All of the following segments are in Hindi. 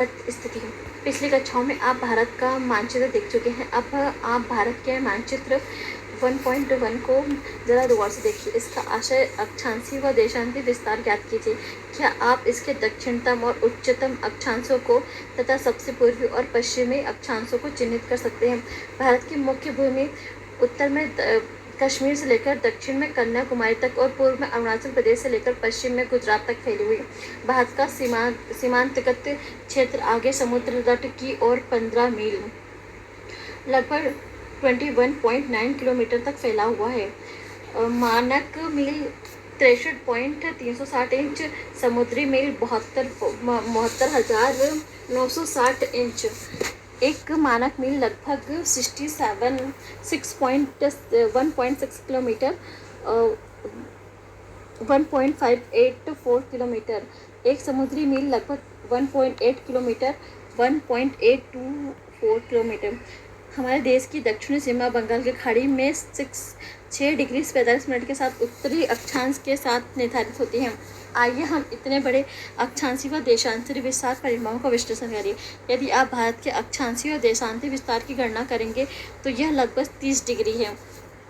स्थिति। पिछली कक्षाओं में आप भारत का मानचित्र देख चुके हैं। अब आप भारत के मानचित्र 1.1 को ज़रा गौर से देखिए। इसका आशय अक्षांशीय व देशांतीय विस्तार ज्ञात कीजिए। क्या आप इसके दक्षिणतम और उच्चतम अक्षांशों को तथा सबसे पूर्वी और पश्चिमी अक्षांशों को चिन्हित कर सकते हैं? भारत की मुख्य भूमि उत्तर में कश्मीर से लेकर दक्षिण में कन्याकुमारी तक और पूर्व में अरुणाचल प्रदेश से लेकर पश्चिम में गुजरात तक फैली हुई। भारत का सीमांतगत क्षेत्र आगे समुद्र तट की ओर 15 मील लगभग 21.9 किलोमीटर तक फैला हुआ है। मानक मील 63.360 इंच, समुद्री मील 72,960 इंच। एक मानक मील लगभग 1.6 किलोमीटर, 1.584 किलोमीटर। एक समुद्री मील लगभग 1.8 किलोमीटर, 1.824 किलोमीटर। हमारे देश की दक्षिणी सीमा बंगाल की खाड़ी में 6 डिग्री 45 मिनट के साथ उत्तरी अक्षांश के साथ निर्धारित होती है। आइए हम इतने बड़े अक्षांशीय व देशांतरी विस्तार परिमाणों का विश्लेषण करें। यदि आप भारत के अक्षांशीय और देशांतरी विस्तार की गणना करेंगे तो यह लगभग 30 डिग्री है,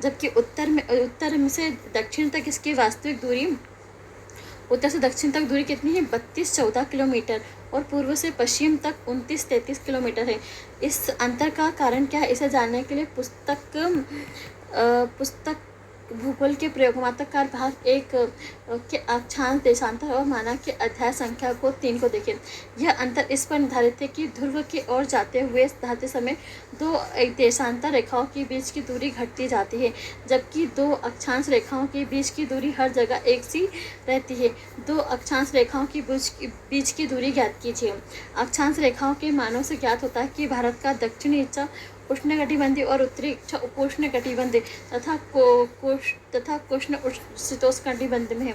जबकि उत्तर से दक्षिण तक इसकी वास्तविक दूरी उत्तर से दक्षिण तक दूरी कितनी है? 32-14 किलोमीटर और पूर्व से पश्चिम तक 29-33 किलोमीटर है। इस अंतर का कारण क्या है? इसे जानने के लिए पुस्तक भूगोल के प्रयोगात्मक भाग 1 के अक्षांश, देशांतर और मानक के अध्याय संख्या 3 को देखें। यह अंतर इस पर निर्धारित है कि ध्रुव की ओर जाते समय 2 देशांतर रेखाओं के बीच की दूरी घटती जाती है, जबकि 2 अक्षांश रेखाओं के बीच की दूरी हर जगह एक सी रहती है। 2 अक्षांश रेखाओं के बीच की दूरी ज्ञात कीजिए। अक्षांश रेखाओं के मानों से ज्ञात होता है कि भारत का दक्षिणी हिस्सा उष्णकटिबंधीय और उत्तरी हिस्सा उपोष्णकटिबंधीय तथा उष्ण शीतोष्णकटिबंध में है।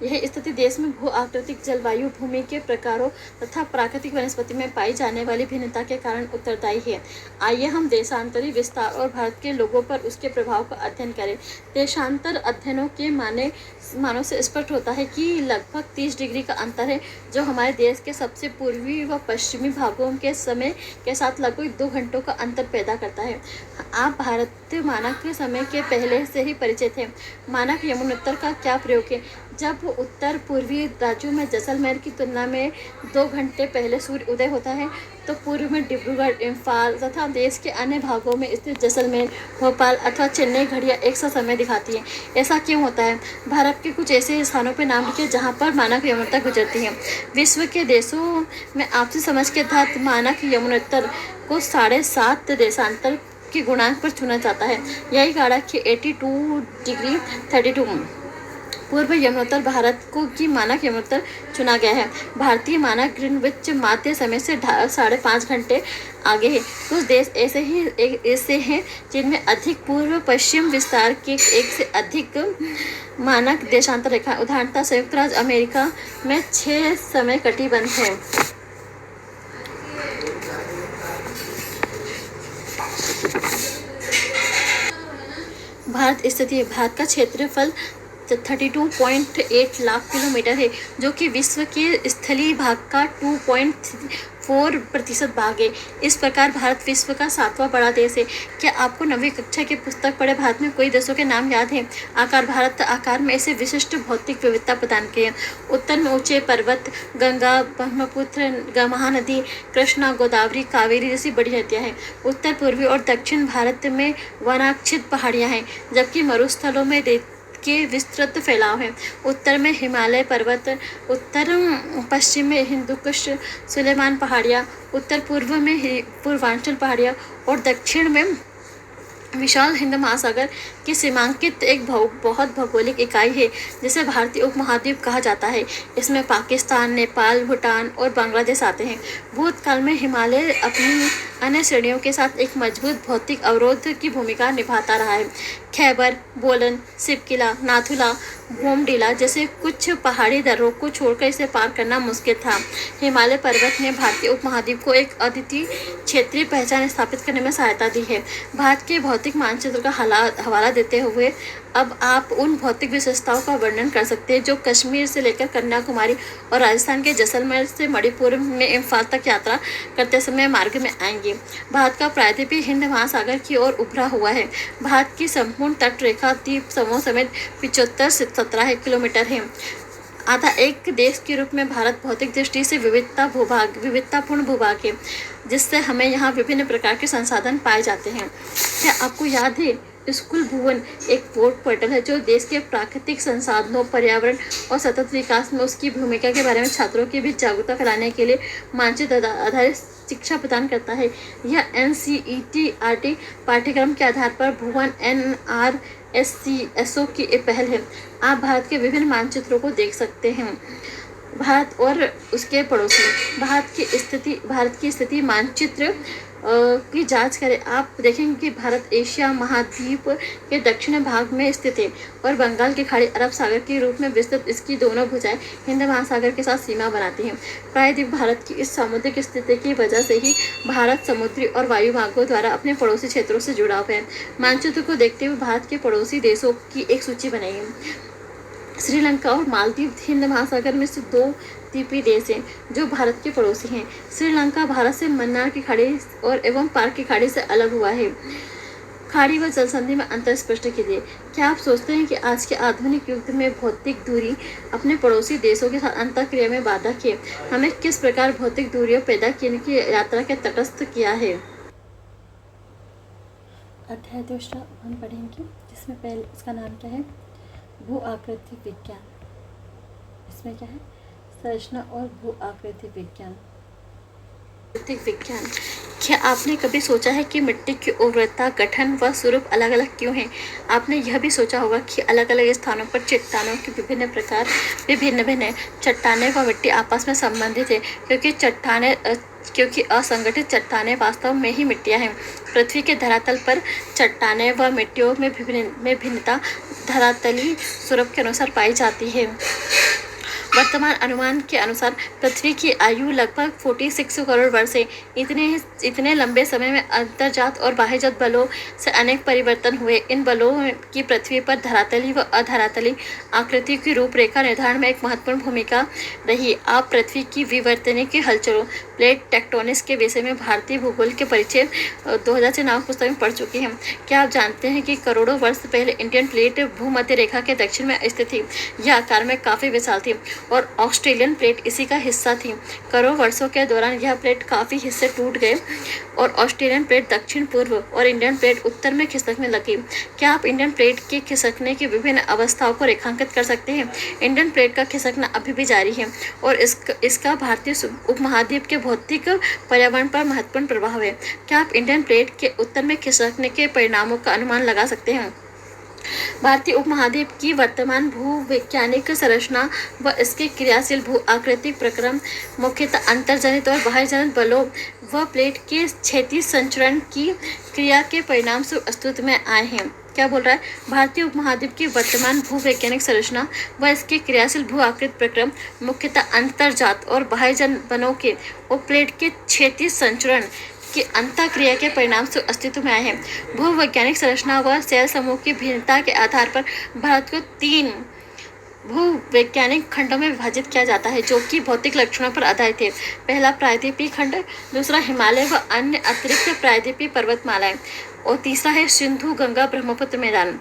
यह स्थिति देश में भू आकृतिक जलवायु, भूमि के प्रकारों तथा प्राकृतिक वनस्पति में पाई जाने वाली भिन्नता के कारण उत्तरदायी है। आइए हम देशांतरी विस्तार और भारत के लोगों पर उसके प्रभाव का अध्ययन करें। देशांतर अध्ययनों के मानों से स्पष्ट होता है कि लगभग 30 डिग्री का अंतर है, जो हमारे देश के सबसे पूर्वी व पश्चिमी भागों के समय के साथ लगभग 2 घंटों का अंतर पैदा करता है। आप भारत मानक समय के पहले से ही परिचित हैं। मानक यमुनोत्तर का क्या प्रयोग है? जब उत्तर पूर्वी राज्यों में जैसलमेर की तुलना में 2 घंटे पहले सूर्य उदय होता है, तो पूर्व में डिब्रूगढ़, इम्फाल तथा देश के अन्य भागों में स्थित जैसलमेर, भोपाल अथवा चेन्नई घड़ियाँ एक सा समय दिखाती हैं। ऐसा क्यों होता है? भारत के कुछ ऐसे स्थानों पर नाम लिखे जहाँ पर मानक यमुनोत्तर गुजरती है। विश्व के देशों में आपसी समझ के तहत मानक यमुनोत्तर को 7.5 देशांतर के गुणांक पर चुना जाता है। यही कारक है 82 डिग्री 32 पूर्व यमुनोत्तर भारत को की मानक यमुनोत्तर चुना गया है। भारतीय मानक ग्रीनविच माध्य समय से 5.5 घंटे आगे है। कुछ देश ऐसे हैं जिनमें अधिक पूर्व पश्चिम विस्तार के एक से अधिक मानक देशांतर रेखा। उदाहरणतः संयुक्त राज्य अमेरिका में 6 समय कटिबंध है। भारत स्थिति। भारत का क्षेत्रफल 32.8 लाख किलोमीटर है, जो कि विश्व के स्थलीय भाग का 2.4% भाग है। इस प्रकार भारत विश्व का 7वां बड़ा देश है। क्या आपको 9वीं कक्षा की पुस्तक पढ़े भारत में कोई देशों के नाम याद हैं? भारत आकार में ऐसे विशिष्ट भौतिक विविधता प्रदान की है। उत्तर में ऊंचे पर्वत, गंगा, ब्रह्मपुत्र, महानदी, कृष्णा, गोदावरी, कावेरी जैसी बड़ी नदियाँ हैं। उत्तर पूर्वी और दक्षिण भारत में वनाच्छिन्न पहाड़ियाँ हैं, जबकि मरुस्थलों में के विस्तृत फैलाव है। उत्तर में हिमालय पर्वत, उत्तर पश्चिम में हिंदुकुश, सुलेमान पहाड़ियाँ, उत्तर पूर्व में पूर्वांचल पहाड़ियाँ और दक्षिण में विशाल हिंद महासागर की सीमांकित एक बहुत भौगोलिक इकाई है, जिसे भारतीय उपमहाद्वीप कहा जाता है। इसमें पाकिस्तान, नेपाल, भूटान और बांग्लादेश आते हैं। भूतकाल में हिमालय अपनी अन्य श्रेणियों के साथ एक मजबूत भौतिक अवरोध की भूमिका निभाता रहा है। खैबर, बोलन, सिपकिला, नाथुला, बोमडिला जैसे कुछ पहाड़ी दर्रों को छोड़कर इसे पार करना मुश्किल था। हिमालय पर्वत ने भारतीय उपमहाद्वीप को एक अद्वितीय क्षेत्रीय पहचान स्थापित करने में सहायता दी है। भारत के भौतिक मानचित्र का हवाला देते हुए अब आप उन भौतिक विशेषताओं का वर्णन कर सकते हैं जो कश्मीर से लेकर कन्याकुमारी और राजस्थान के जैसलमेर से मणिपुर में इम्फाल तक यात्रा करते समय मार्ग में आएंगे। भारत का प्रायद्वीपीय हिंद महासागर की ओर उभरा हुआ है। भारत की संपूर्ण तट रेखा द्वीप समूह समेत 75 से 17 किलोमीटर है। आधा एक देश के रूप में भारत भौतिक दृष्टि से विविधतापूर्ण भूभाग है, जिससे हमें यहाँ विभिन्न प्रकार के संसाधन पाए जाते हैं। क्या आपको याद है, स्कूल भुवन एक बोर्ड पोर्टल है जो देश के प्राकृतिक संसाधनों, पर्यावरण और सतत विकास में उसकी भूमिका के बारे में छात्रों के बीच जागरूकता फैलाने के लिए मानचित्र आधारित शिक्षा प्रदान करता है। यह NCERT पाठ्यक्रम के आधार पर भुवन NRSCSO की एक पहल है। आप भारत के विभिन्न मानचित्रों को देख सकते हैं। भारत और उसके पड़ोसी। भारत की स्थिति मानचित्र की जांच करें। आप देखेंगे कि भारत एशिया महाद्वीप के दक्षिणी भाग में स्थित है और बंगाल की खाड़ी, अरब सागर के रूप में विस्तृत इसकी दोनों भुजाएं हिंद महासागर के साथ सीमा बनाती हैं। प्रायद्वीप भारत की इस सामुद्रिक स्थिति की वजह से ही भारत समुद्री और वायु मार्गों द्वारा अपने पड़ोसी क्षेत्रों से जुड़ा हुआ है। मानचित्र को देखते हुए भारत के पड़ोसी देशों की एक सूची बनाई है। श्रीलंका और मालदीव हिंद महासागर में से 2 द्वीपीय देश हैं जो भारत के पड़ोसी हैं। श्रीलंका भारत से मन्नार की खाड़ी और एवं पार्क की खाड़ी से अलग हुआ है। खाड़ी व जल संधि में अंतर स्पष्ट कीजिए। क्या आप सोचते हैं कि आज के आधुनिक युग में भौतिक दूरी अपने पड़ोसी देशों के साथ अंतःक्रिया में बाधक है? हमें किस प्रकार भौतिक दूरियों पैदा करने की यात्रा के तटस्थ किया है? अध्याय 2 हम पढ़ेंगे, जिसमें पहले इसका नाम क्या है? भू आकृति विज्ञान। इसमें क्या है? संरचना और भू आकृति विज्ञान। क्या आपने कभी सोचा है कि मिट्टी की उर्वरता, गठन व स्वरूप अलग अलग क्यों है? आपने यह भी सोचा होगा कि अलग अलग स्थानों पर चट्टानों के विभिन्न चट्टानें व मिट्टी आपस में संबंधित है, क्योंकि असंगठित चट्टानें वास्तव में ही मिट्टियां हैं। पृथ्वी के धरातल पर चट्टानें व मिट्टियों में भिन्नता धरातलीय स्वरूप के अनुसार पाई जाती है। वर्तमान अनुमान के अनुसार पृथ्वी की आयु लगभग 46 करोड़ वर्ष है। इतने लंबे समय में अंतर्जात और बाह्यजात बलों से अनेक परिवर्तन हुए। इन बलों की पृथ्वी पर धरातलीय व अधरातलीय आकृति की रूपरेखा निर्धारण में एक महत्वपूर्ण भूमिका रही। आप पृथ्वी की विवर्तनिक हलचलों, प्लेट टेक्टोनिक्स के विषय में भारतीय भूगोल के परिचय 2000 नामक पुस्तक में पढ़ चुके हैं। क्या आप जानते हैं कि करोड़ों वर्ष पहले इंडियन प्लेट भूमध्य रेखा के दक्षिण में स्थित थी? यह आकार में काफ़ी विशाल थी और ऑस्ट्रेलियन प्लेट इसी का हिस्सा थी। करोड़ों वर्षों के दौरान यह प्लेट काफ़ी हिस्से टूट गए और ऑस्ट्रेलियन प्लेट दक्षिण पूर्व और इंडियन प्लेट उत्तर में खिसकने लगी। क्या आप इंडियन प्लेट के खिसकने की विभिन्न अवस्थाओं को रेखांकित कर सकते हैं? इंडियन प्लेट का खिसकना अभी भी जारी है और इसका भारतीय उपमहाद्वीप के भौतिक पर्यावरण पर महत्वपूर्ण प्रभाव है। क्या आप इंडियन प्लेट के उत्तर में खिसकने के परिणामों का अनुमान लगा सकते हैं? भारतीय उपमहाद्वीप की वर्तमान भूवैज्ञानिक संरचना व इसके क्रियाशील भू आकृतिक प्रक्रम मुख्यतः अंतर्जनित और बाह्यजनित बलों व प्लेट के क्षैतिज संचरण की क्रिया के परिणाम से अस्तित्व में आए हैं। क्या बोल रहा है? भारतीय उपमहाद्वीप की वर्तमान भूवैज्ञानिक संरचना व इसके क्रियाशील भू आकृतिक प्रक्रम मुख्यतः अंतर्जात और बाह्यजनित बलों के और प्लेट के क्षैतिज संचरण की अंतःक्रिया के परिणाम से अस्तित्व में आए हैं। भूवैज्ञानिक संरचना व शैल समूह की भिन्नता के आधार पर भारत को 3 भूवैज्ञानिक खंडों में विभाजित किया जाता है, जो कि भौतिक लक्षणों पर आधारित है। पहला प्रायद्वीपीय खंड, दूसरा हिमालय व अन्य अतिरिक्त प्रायद्वीपीय पर्वतमालाएं और तीसरा है सिंधु गंगा ब्रह्मपुत्र मैदान।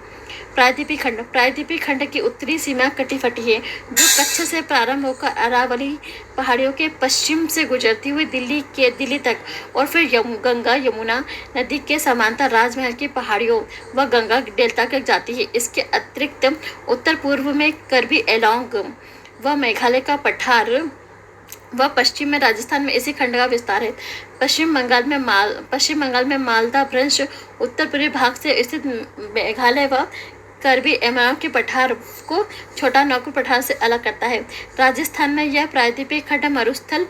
प्रायद्वीपीय खंड की उत्तरी सीमा कटिफटी है, जो कच्छ से प्रारंभ होकर अरावली पहाड़ियों के पश्चिम से गुजरती हुई दिल्ली तक और फिर गंगा यमुना नदी के समांतर राजमहल की पहाड़ियों व गंगा डेल्टा तक जाती है। इसके अतिरिक्त उत्तर पूर्व में कर्बी एलोंग व मेघालय का पठार व पश्चिम में राजस्थान में इसी खंड का विस्तार है। पश्चिम बंगाल में मालदा भ्रंश उत्तर पूर्वी भाग से स्थित मेघालय व कर्बी एलोंग के पठार को छोटा नागपुर पठार से अलग करता है। राजस्थान में यह प्रायद्वीपीय खंड मरुस्थल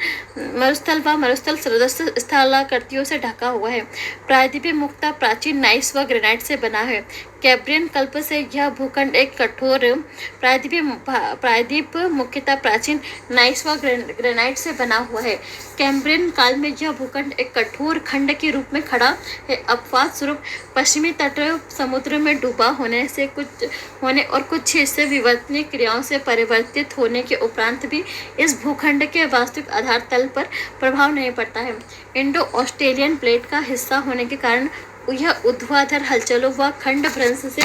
सदस्य स्थलाकृतियों से ढका हुआ है। प्रायद्वीपीय मुक्ता प्राचीन नाइस व ग्रेनाइट से बना है। कैम्ब्रियन कल्प से यह भूखंड एक कठोर प्रायद्वीप मुख्यतः प्राचीन नाइस व ग्रेनाइट से बना हुआ है। कैम्ब्रियन काल में यह भूखंड एक कठोर खंड के रूप में खड़ा है। अपवाद स्वरूप पश्चिमी तट समुद्र में डूबा होने और कुछ हिस्से विवर्तनीय क्रियाओं से परिवर्तित होने के उपरांत भी इस भूखंड के वास्तविक आधार तल पर प्रभाव नहीं पड़ता है। इंडो ऑस्ट्रेलियन प्लेट का हिस्सा होने के कारण यह ऊर्ध्वाधर हलचलों व खंड भ्रंश से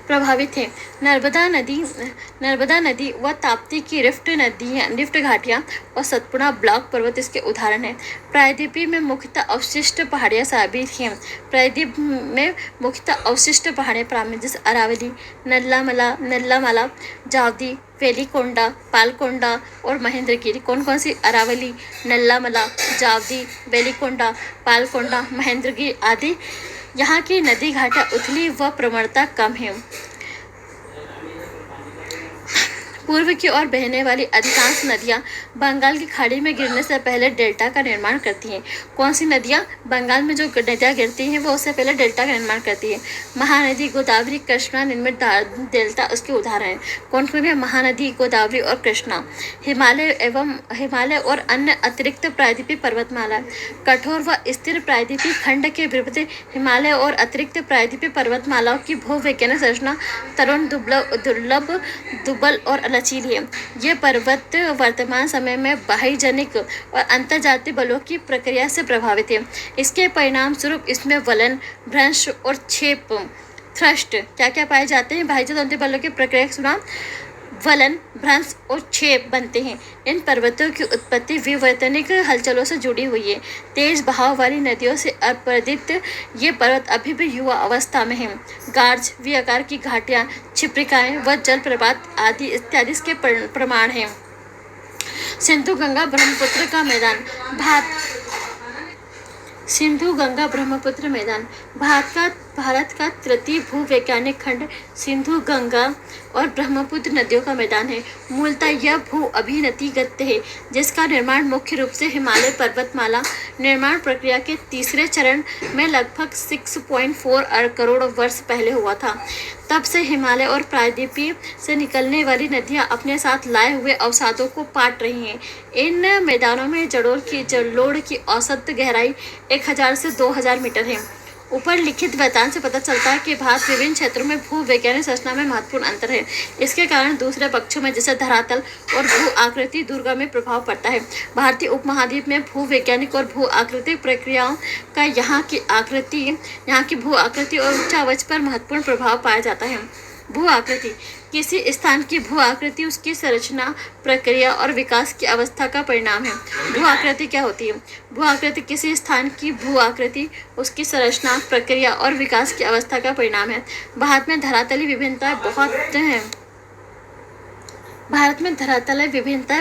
प्रभावित है। नर्मदा नदी व ताप्ती की रिफ्ट घाटियाँ और सतपुड़ा ब्लॉक पर्वत इसके उदाहरण हैं। प्रायद्वीप में मुख्यतः अवशिष्ट पहाड़ियाँ शामिल हैं। प्रायद्वीप में मुख्यतः अवशिष्ट पहाड़ियाँ प्रारंभिक जैसे अरावली, नल्लामला, जावदी, वेलिकोंडा, पालकोंडा और महेंद्रगिरी। कौन कौन सी? अरावली, नल्लामला, जावदी, वेलिकोंडा, पालकोंडा, महेंद्रगिरी आदि। यहाँ की नदी घाटियाँ उथली व प्रवणता कम है। पूर्व की ओर बहने वाली अधिकांश नदियां बंगाल की खाड़ी में गिरने से पहले डेल्टा का निर्माण करती हैं। कौन सी नदियां? बंगाल में जो नदियां गिरती हैं वो उससे पहले डेल्टा का निर्माण करती है। महानदी, गोदावरी, कृष्णा निर्मित डेल्टा उसके उदाहरण हैं। कौन कौन है? महानदी, गोदावरी और कृष्णा। हिमालय और अन्य अतिरिक्त प्रायद्वीपीय पर्वतमाला। कठोर व स्थिर प्रायद्वीपीय खंड के विपरीत हिमालय और अतिरिक्त प्रायद्वीपीय पर्वतमालाओं की भूवैज्ञानिक संरचना तरुण, दुर्बल और लचीली है। ये पर्वत वर्तमान समय में बाह्यजनिक और अंतर्जातीय बलों की प्रक्रिया से प्रभावित है। इसके परिणाम स्वरूप इसमें वलन, भ्रंश और छेप थ्रस्ट क्या क्या पाए जाते हैं? बाह्यजनिक बलों की प्रक्रिया के दौरान वलन, भ्रंश और छेप बनते हैं। इन पर्वतों की उत्पत्ति विवर्तनिक हलचलों से जुड़ी हुई है। तेज बहाव वाली नदियों से अपरदित ये पर्वत अभी भी युवा अवस्था में हैं। गार्ज, वी आकार की घाटियाँ, छिप्रिकाएँ व जलप्रपात आदि इत्यादि इसके प्रमाण हैं। सिंधु गंगा ब्रह्मपुत्र का मैदान। सिंधु गंगा ब्रह्मपुत्र मैदान भारत का तृतीय भूवैज्ञानिक खंड सिंधु गंगा और ब्रह्मपुत्र नदियों का मैदान है। मूलतः यह भू अभिनतिगत है, जिसका निर्माण मुख्य रूप से हिमालय पर्वतमाला निर्माण प्रक्रिया के तीसरे चरण में लगभग 6.4 करोड़ वर्ष पहले हुआ था। तब से हिमालय और प्रायद्वीप से निकलने वाली नदियां अपने साथ लाए हुए अवसादों को पाट रही हैं। इन मैदानों में जलोढ़ की औसत गहराई 1000 से 2000 मीटर है। ऊपर लिखित वृत्तांत से पता चलता है कि भारत विभिन्न क्षेत्रों में भूवैज्ञानिक संरचना में महत्वपूर्ण अंतर है। इसके कारण दूसरे पक्षों में जैसे धरातल और भू आकृति दुर्गा में प्रभाव पड़ता है। भारतीय उपमहाद्वीप में भूवैज्ञानिक और भू आकृतिक प्रक्रियाओं का यहाँ की भू आकृति और उच्चावच पर महत्वपूर्ण प्रभाव पाया जाता है। भू आकृति किसी स्थान की भू आकृति उसकी संरचना, प्रक्रिया और विकास की अवस्था का परिणाम है। भू आकृति क्या होती है? भू आकृति किसी स्थान की भू आकृति उसकी संरचना, प्रक्रिया और विकास की अवस्था का परिणाम है। भारत में धरातलीय विभिन्नताएं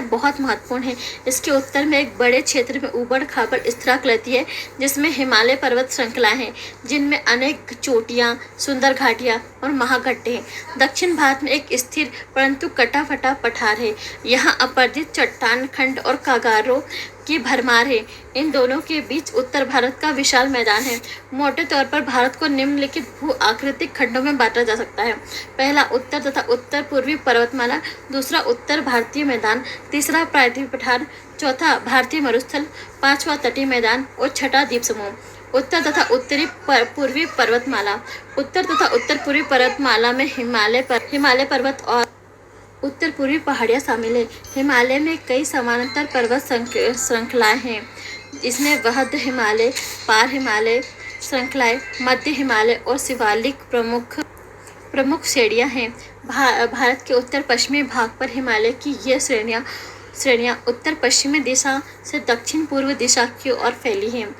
बहुत महत्वपूर्ण है। इसके उत्तर में एक बड़े क्षेत्र में ऊबड़ खाबड़ स्थिराकृति है, जिसमें हिमालय पर्वत श्रृंखला है, जिनमें अनेक चोटियां, सुंदर घाटियां और महागड्ढे हैं। दक्षिण भारत में एक स्थिर परंतु कटा फटा पठार है। यहाँ अपरदित चट्टान खंड और कागारों की भरमार है। इन दोनों के बीच उत्तर भारत का विशाल मैदान है। मोटे तौर पर भारत को निम्नलिखित भू आकृतिक खंडों में बांटा जा सकता है। पहला उत्तर तथा उत्तर पूर्वी पर्वतमाला, दूसरा उत्तर भारतीय मैदान, तीसरा प्रायद्वीप पठार, चौथा भारतीय मरुस्थल, पांचवा तटीय मैदान और छठा द्वीप समूह। उत्तर तथा उत्तरी पूर्वी पर्वतमाला। उत्तर तथा उत्तर पूर्वी पर्वतमाला में हिमालय पर्वत और उत्तर पूर्वी पहाड़ियाँ शामिल है। हिमालय में कई समानांतर पर्वत श्रृंखलाएं हैं। इसमें वहद हिमालय, पार हिमालय श्रृंखलाएं, मध्य हिमालय और शिवालिक प्रमुख श्रेणियां हैं। भारत के उत्तर पश्चिमी भाग पर हिमालय की ये श्रेणियां उत्तर पश्चिमी दिशा से दक्षिण पूर्व दिशा की ओर फैली हैं।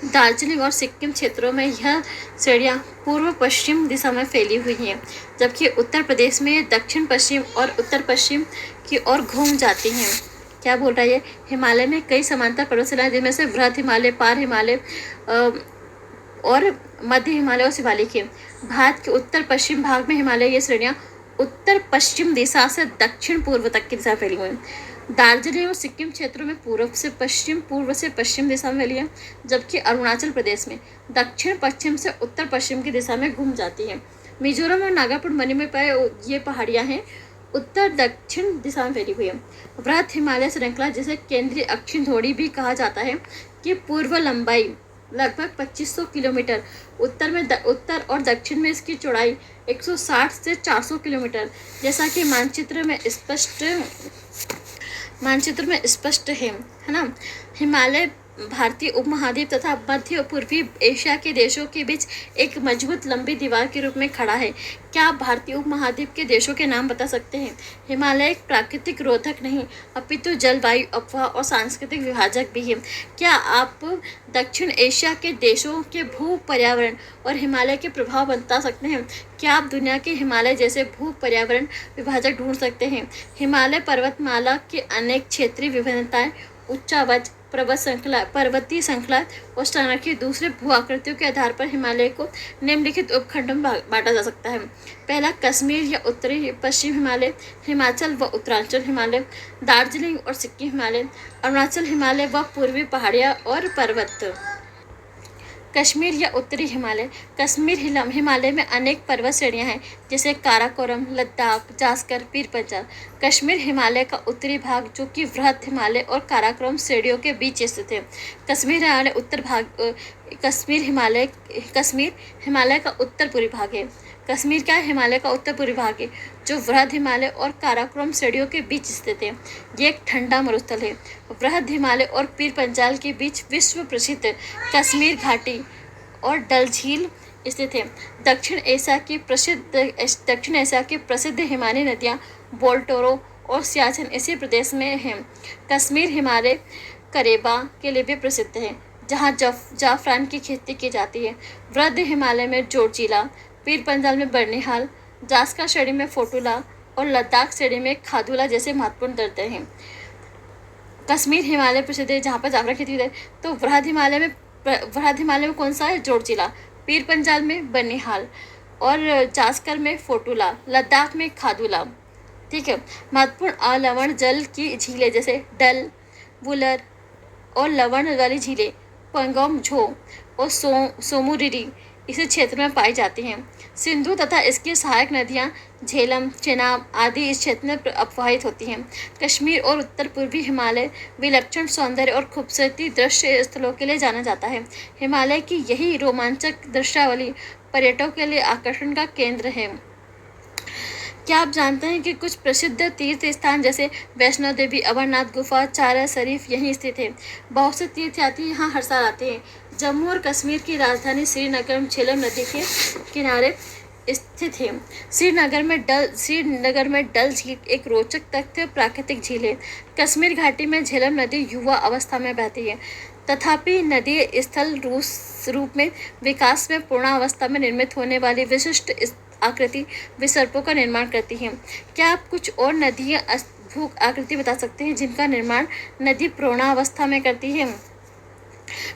दार्जिलिंग और सिक्किम क्षेत्रों में यह श्रेणियां पूर्व पश्चिम दिशा में फैली हुई हैं, जबकि उत्तर प्रदेश में दक्षिण पश्चिम और उत्तर पश्चिम की ओर घूम जाती हैं। क्या बोल रहा है? हिमालय में कई समांतर पर्वतश्रेणियां, जिनमें से वृहद हिमालय, पार हिमालय और मध्य हिमालय और शिवालिक है। भारत के उत्तर पश्चिम भाग में हिमालय ये श्रेणियां उत्तर पश्चिम दिशा से दक्षिण पूर्व तक की दिशा फैली हुई हैं। दार्जिलिंग और सिक्किम क्षेत्रों में पूर्व से पश्चिम दिशा में फैली है, जबकि अरुणाचल प्रदेश में दक्षिण पश्चिम से उत्तर पश्चिम की दिशा में घूम जाती है। मिजोरम और नागापुर मणि में पाए ये पहाड़ियाँ हैं उत्तर दक्षिण दिशा में फैली हुई है। वृहद हिमालय श्रृंखला, जिसे केंद्रीय अक्षीण धोड़ी भी कहा जाता है, की पूर्व लंबाई लगभग 2500 किलोमीटर, उत्तर और दक्षिण में इसकी चौड़ाई 160 से 400 किलोमीटर, जैसा कि मानचित्र में स्पष्ट है ना। हिमालय भारतीय उपमहाद्वीप तथा मध्य पूर्वी एशिया के देशों के बीच एक मजबूत लंबी दीवार के रूप में खड़ा है। क्या आप भारतीय उपमहाद्वीप के देशों के नाम बता सकते हैं? हिमालय एक प्राकृतिक रोधक नहीं, अपितु जलवायु, अफवाह और सांस्कृतिक विभाजक भी है। क्या आप दक्षिण एशिया के देशों के भू पर्यावरण और हिमालय के प्रभाव बता सकते हैं? क्या आप दुनिया के हिमालय जैसे भू पर्यावरण विभाजक ढूंढ सकते हैं? हिमालय पर्वतमाला के अनेक क्षेत्रीय विभिन्नताएं, उच्चावच, पर्वतीय श्रृंखला और संरक्षित दूसरे भू आकृतियों के आधार पर हिमालय को निम्नलिखित उपखंडों में बांटा जा सकता है। पहला, कश्मीर या उत्तरी पश्चिम हिमालय, हिमाचल व उत्तरांचल हिमालय, दार्जिलिंग और सिक्किम हिमालय, अरुणाचल हिमालय व पूर्वी पहाड़ियाँ और पर्वत। कश्मीर या उत्तरी हिमालय। कश्मीर हिमालय में अनेक पर्वत श्रेणियां हैं, जैसे काराकोरम, लद्दाख, जास्कर, पीर पंजाल। कश्मीर हिमालय का उत्तरी भाग, जो कि वृहद हिमालय और काराकोरम श्रेणियों के बीच स्थित है। कश्मीर हिमालय का उत्तर पूर्वी भाग है। कश्मीर क्या है? हिमालय का उत्तर पूर्वी भाग है, जो वृहद हिमालय और काराकोरम श्रेणियों के बीच स्थित है। ये एक ठंडा मरुस्थल है। वृहद हिमालय और पीर पंजाल के बीच विश्व प्रसिद्ध कश्मीर घाटी और डल झील स्थित है। दक्षिण एशिया की प्रसिद्ध हिमालयी नदियाँ बोल्टोरो और सियाचिन इसी प्रदेश में हैं। कश्मीर हिमालय करेबा के लिए भी प्रसिद्ध है, जहाँ जाफरान की खेती की जाती है। वृहद हिमालय में जोजिला, पीर पंजाल में बर्निहाल, जास्कर श्रेणी में फोटुला और लद्दाख श्रेणी में खादुला जैसे महत्वपूर्ण दर्रे हैं। कश्मीर हिमालय प्रसिद्ध है, जहाँ पर जाफरान की खेती होती है। तो वृहद हिमालय में कौन सा है? जोजिला, पीर पंजाल में बर्निहाल और जास्कर में फोटुला, लद्दाख में खादुला। ठीक है। महत्वपूर्ण अलवण जल की झीलें, जैसे डल, वुलर और लवण वाली झीलें पंगोम झो और सोमुरिरी इस क्षेत्र में पाई जाती हैं। सिंधु तथा इसकी सहायक नदियां झेलम, चेनाब आदि इस क्षेत्र में अपवाहित होती हैं। कश्मीर और उत्तर पूर्वी हिमालय विलक्षण सौंदर्य और खूबसूरती दृश्य स्थलों के लिए जाना जाता है। हिमालय की यही रोमांचक दृश्यावली पर्यटकों के लिए आकर्षण का केंद्र है। क्या आप जानते हैं कि कुछ प्रसिद्ध तीर्थ स्थान जैसे वैष्णो देवी, अमरनाथ गुफा, चारा शरीफ यहीं स्थित है। बहुत से तीर्थयात्री यहाँ हर साल आते हैं। जम्मू और कश्मीर की राजधानी श्रीनगर झेलम नदी के किनारे स्थित है। श्रीनगर में डल झील एक रोचक तथ्य प्राकृतिक झील है। कश्मीर घाटी में झेलम नदी युवा अवस्था में बहती है, तथापि नदी स्थल रूप में विकास में पूर्णावस्था में निर्मित होने वाली विशिष्ट आकृति विसर्पों का निर्माण करती हैं। क्या आप कुछ और नदियाँ भू आकृति बता सकते हैं जिनका निर्माण नदी पूर्णावस्था में करती है?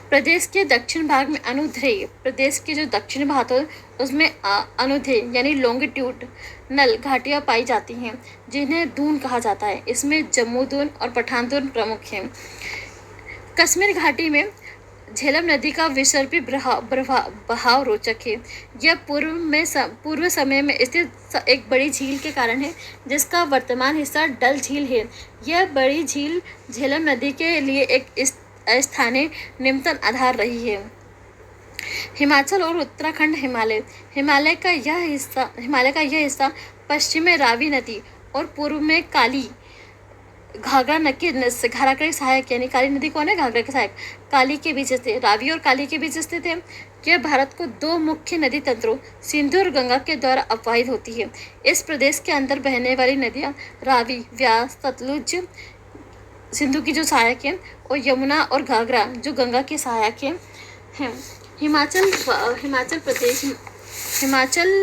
प्रदेश के दक्षिण भाग में अनुध्रेय, प्रदेश के जो दक्षिण भाग है उसमें अनुध्रेय यानी लॉन्गिट्यूडनल घाटियाँ पाई जाती हैं, जिन्हें दून कहा जाता है। इसमें जम्मू दून और पठान दून प्रमुख हैं। कश्मीर घाटी में झेलम नदी का विसर्पी बहाव रोचक है। यह पूर्व समय में स्थित एक बड़ी झील के कारण है, जिसका वर्तमान हिस्सा डल झील है। यह बड़ी झील झेलम नदी के लिए एक स्थानीय निम्नतम आधार रही है। हिमाचल और उत्तराखंड हिमालय का यह हिस्सा पश्चिम में रावी नदी और पूर्व में काली घाघरा के सहायक, यानी काली नदी कौन है? घाघरा के सहायक काली के बीच स्थित, रावी और काली के बीच स्थित है। यह भारत को दो मुख्य नदी तंत्रों सिंधु और गंगा के द्वारा अपवाहित होती है। इस प्रदेश के अंदर बहने वाली नदियाँ रावी, व्यास, सतलुज सिंधु की जो सहायक है, और यमुना और घाघरा जो गंगा की सहायक है। हिमाचल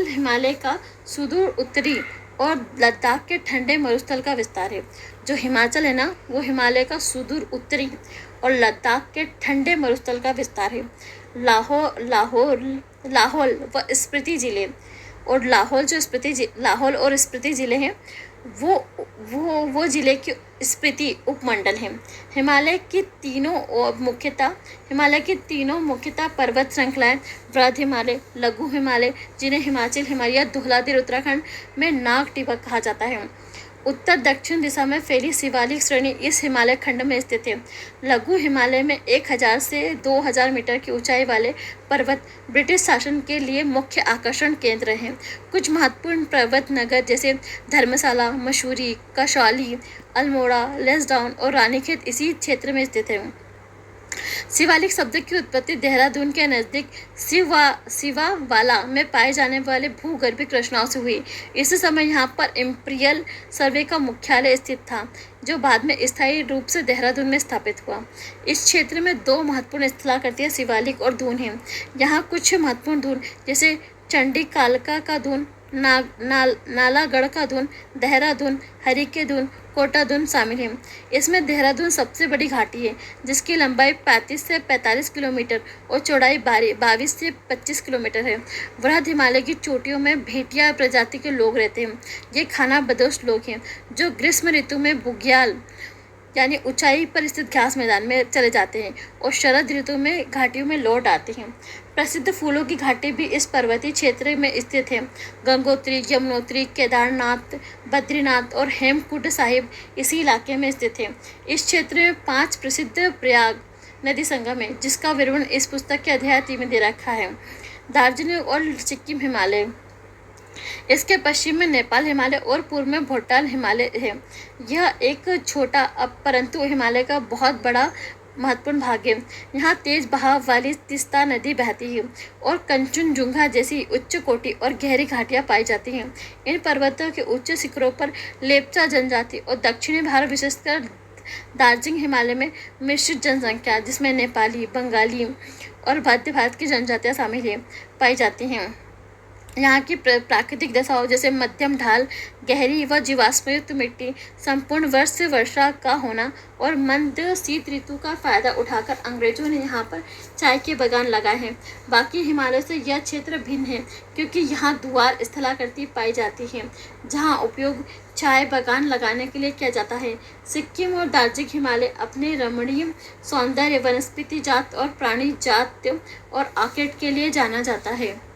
हिमालय का सुदूर उत्तरी और लद्दाख के ठंडे मरुस्थल का विस्तार है। जो हिमाचल है ना, वो हिमालय का सुदूर उत्तरी और लद्दाख के ठंडे मरुस्थल का विस्तार है। लाहौल व स्पीति जिले और लाहौल और स्पीति जिले हैं, वो जिले के स्पीति उपमंडल है। हिमालय की तीनों मुख्यतः पर्वत श्रृंखलाएं वृहद हिमालय, लघु हिमालय, जिन्हें हिमाचल हिमालय या धौलाधार उत्तराखंड में नाग टिबक कहा जाता है, उत्तर दक्षिण दिशा में फैली शिवालिक श्रेणी इस हिमालय खंड में स्थित है। लघु हिमालय में 1000 से 2000 मीटर की ऊंचाई वाले पर्वत ब्रिटिश शासन के लिए मुख्य आकर्षण केंद्र हैं। कुछ महत्वपूर्ण पर्वत नगर जैसे धर्मशाला, मसूरी, कसौली, अल्मोड़ा, लेसडाउन और रानीखेत इसी क्षेत्र में स्थित है। शिवालिक शब्द की उत्पत्ति देहरादून के नज़दीक सिवावाला में पाए जाने वाले भूगर्भिक रचनाओं से हुई। इस समय यहाँ पर इंपीरियल सर्वे का मुख्यालय स्थित था, जो बाद में स्थायी रूप से देहरादून में स्थापित हुआ। इस क्षेत्र में 2 महत्वपूर्ण स्थलाकृतियाँ शिवालिक और दून हैं। यहाँ कुछ महत्वपूर्ण दून जैसे चंडीकालका का दून, नालागढ़ का दून, देहरादून, हरिके दून, कोटा दून शामिल हैं। इसमें देहरादून सबसे बड़ी घाटी है, जिसकी लंबाई 35 से 45 किलोमीटर और चौड़ाई 22 से 25 किलोमीटर है। वृहद हिमालय की चोटियों में भेटिया प्रजाति के लोग रहते हैं। ये खानाबदोश लोग हैं, जो ग्रीष्म ऋतु में बुग्याल यानी ऊंचाई पर स्थित घास मैदान में चले जाते हैं और शरद ऋतु में घाटियों में लौट आते हैं। प्रसिद्ध फूलों की घाटी भी इस पर्वतीय क्षेत्र में स्थित है। गंगोत्री, यमुनोत्री, केदारनाथ, बद्रीनाथ और हेमकुंड साहिब इसी इलाके में स्थित है। इस क्षेत्र में 5 प्रसिद्ध प्रयाग नदी संगम है, जिसका विवरण इस पुस्तक के अध्याय 3 में दे रखा है। दार्जिलिंग और सिक्किम हिमालय, इसके पश्चिम में नेपाल हिमालय और पूर्व में भूटान हिमालय है। यह एक छोटा परंतु हिमालय का बहुत बड़ा महत्वपूर्ण भाग है। यहाँ तेज बहाव वाली तीस्ता नदी बहती है और कंचनजुंगा जैसी उच्च कोटि और गहरी घाटियाँ पाई जाती हैं। इन पर्वतों के उच्च शिखरों पर लेप्चा जनजाति और दक्षिणी भारत विशेषकर दार्जिलिंग हिमालय में मिश्रित जनसंख्या, जिसमें नेपाली, बंगाली और मध्य भारत की जनजातियाँ शामिल है, पाई जाती हैं। यहाँ की प्राकृतिक दशाओं जैसे मध्यम ढाल, गहरी व जीवाश्मयुक्त मिट्टी, संपूर्ण वर्ष से वर्षा का होना और मंद शीत ऋतु का फायदा उठाकर अंग्रेजों ने यहाँ पर चाय के बागान लगाए हैं। बाकी हिमालय से यह क्षेत्र भिन्न है, क्योंकि यहाँ दुआर स्थलाकृति पाई जाती है, जहाँ उपयोग चाय बागान लगाने के लिए किया जाता है। सिक्किम और दार्जिलिंग हिमालय अपने रमणीय सौंदर्य, वनस्पति जात और प्राणी जात और आर्किड के लिए जाना जाता है।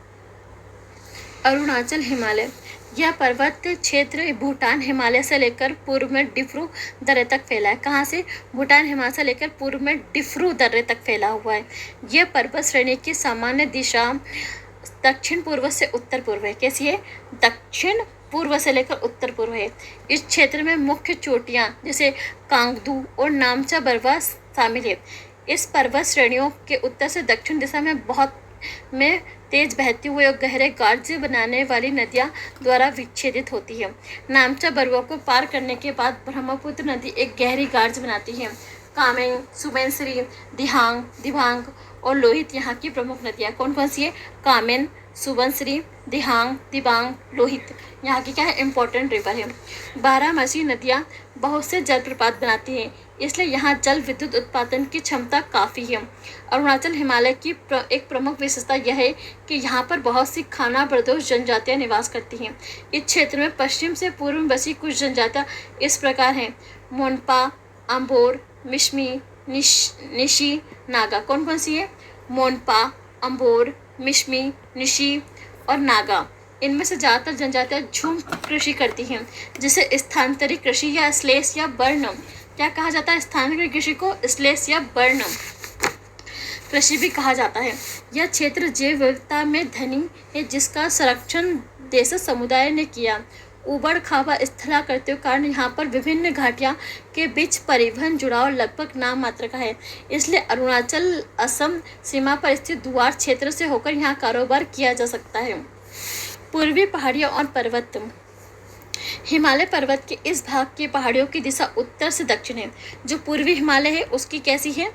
अरुणाचल हिमालय, यह पर्वत क्षेत्र भूटान हिमालय से लेकर पूर्व में डिफ्रू दर्रे तक फैला है। कहाँ से? भूटान हिमालय से लेकर पूर्व में डिफ्रू दर्रे तक फैला हुआ है। यह पर्वत श्रेणी की सामान्य दिशा दक्षिण पूर्व से उत्तर पूर्व है। कैसी है? दक्षिण पूर्व से लेकर उत्तर पूर्व है। इस क्षेत्र में मुख्य चोटियाँ जैसे कांगदू और नामचा बरवा शामिल है। इस पर्वत श्रेणियों के उत्तर से दक्षिण दिशा में तेज बहती हुई और गहरे गार्ज बनाने वाली नदियां द्वारा विच्छेदित होती है। नामचा बरवा को पार करने के बाद ब्रह्मपुत्र नदी एक गहरी गार्ज बनाती है। कामेंग, सुबनसिरी, दिबांग और लोहित यहाँ की प्रमुख नदियाँ कौन कौन सी है? कामेंग, सुबनसिरी, दिबांग, लोहित यहाँ की क्या है? इम्पोर्टेंट रिवर है। बारहमासी नदियाँ बहुत से जलप्रपात बनाती हैं, इसलिए यहाँ जल विद्युत उत्पादन की क्षमता काफ़ी है। अरुणाचल हिमालय की एक प्रमुख विशेषता यह है कि यहाँ पर बहुत सी खानाबदोश जनजातियाँ निवास करती हैं। इस क्षेत्र में पश्चिम से पूर्व में बसी कुछ जनजातियाँ इस प्रकार हैं: मोनपा, अम्बोर, मिश्मी, निशी, नागा। कौन कौन सी है? मोनपा, अम्बोर, मिश्मी, निशी और नागा। इनमें से ज़्यादातर जनजातियाँ झूम कृषि करती हैं, जिसे स्थानांतरित कृषि या स्लेश या बर्न, क्या कहा जाता है? स्थानांतरित कृषि को स्लेश या बर्न कृषि भी कहा जाता है। यह क्षेत्र जैव विविधता में धनी है, जिसका संरक्षण देश समुदाय ने किया। उबड़ खाबड़ स्थलाकृतियों के कारण यहाँ पर विभिन्न घाटियों के बीच परिवहन जुड़ाव लगभग नाम मात्र का है। इसलिए अरुणाचल असम सीमा पर स्थित दुआर क्षेत्र से होकर यहाँ कारोबार किया जा सकता है। पूर्वी पहाड़ियाँ और पर्वत, हिमालय पर्वत के इस भाग की पहाड़ियों की दिशा उत्तर से दक्षिण है। जो पूर्वी हिमालय है उसकी कैसी है?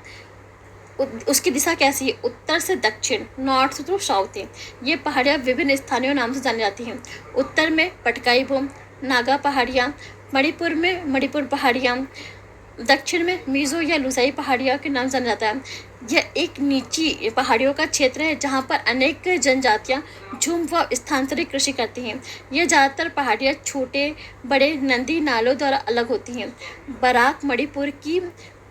उसकी दिशा कैसी है? उत्तर से दक्षिण, नॉर्थ टू साउथ है। ये पहाड़ियाँ विभिन्न स्थानीय नाम से जानी जाती हैं। उत्तर में पटकाई भूम, नागा पहाड़ियाँ, मणिपुर में मणिपुर पहाड़ियाँ, दक्षिण में मीज़ो या लुसाई पहाड़ियों के नाम जाना जाता है। यह एक नीची पहाड़ियों का क्षेत्र है जहाँ पर अनेक जनजातियाँ झूम व स्थानांतरित कृषि करती हैं। यह ज़्यादातर पहाड़ियाँ छोटे बड़े नदी नालों द्वारा अलग होती हैं। बराक